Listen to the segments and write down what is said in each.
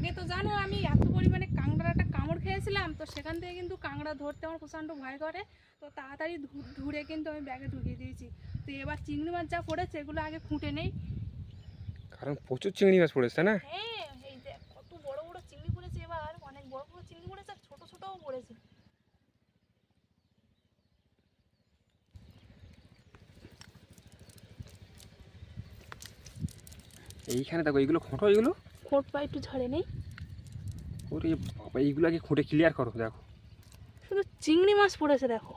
আগে তো জানো আমি এত পরিমাণে কাঁকড়ার একটা কামড় খেয়েছিলাম, তো সেখান থেকে কিন্তু কাঁকড়া ধরতে আমার প্রচণ্ড ভয় করে। তো তাড়াতাড়ি ধরে কিন্তু আমি ব্যাগে ঢুকিয়ে দিয়েছি। তো এবার চিংড়ি মাছ যা পড়েছে এগুলো আগে খুঁটে নেই। কারণ প্রচুর চিংড়ি মাছ পড়েছে না? হ্যাঁ, এই দেখ কত বড় বড় চিংড়ি পড়েছে, এবার অনেক বড় বড় চিংড়ি পড়েছে আর ছোট ছোটও পড়েছে। এইখানে দেখো এইগুলো খোঁটো, এইগুলো খোঁট পা একটু ঝরে নেই। ওরে বাবা, এইগুলো আগে খুঁটে ক্লিয়ার করো। দেখো শুধু চিংড়ি মাছ পড়েছে দেখো।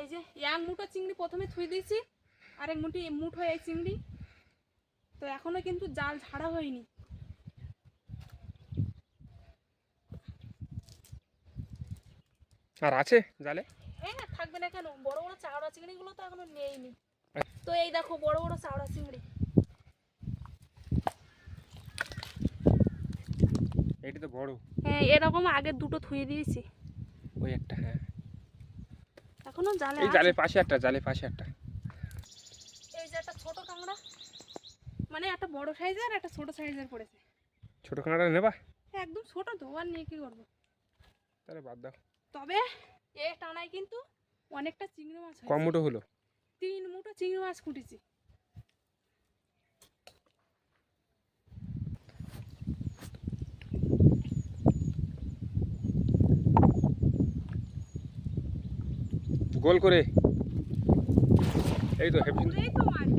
এই যে এক মুঠো চিংড়ি প্রথমে থুই দিয়েছি, আর এক মুঠো এই চিংড়ি। তো এখনো কিন্তু জাল ঝাড়া হয়নি। আর আছে জালে? হ্যাঁ, থাকবে না কেন, বড় বড় চাওড়া চিংড়িগুলো তো এখনো নেইনি। তো এই দেখো বড় বড় চাওড়া চিংড়ি। এইটা তো বড়। হ্যাঁ, এরকম আগে দুটো থুয়ে দিয়েছি। ওই একটা, হ্যাঁ এখনো জালে এই আছে। জালের পাশে একটা, জালের পাশে একটা। এই যে একটা ছোট কাঁকড়া, মানে একটা বড় সাইজের একটা ছোট সাইজের পড়েছে। ছোট কাঁকড়া নেবা? একদম ছোট তো, আর নিয়ে কি করবো। তাহলে বাদ দাও। তবে এ টানায় কিন্তু অনেকটা চিংড়ি মাছ কম মুঠো হলো। 3 মুঠো চিংড়ি মাছ কুটেছি। গোল করে এই তো হেভি। এই তো মাছ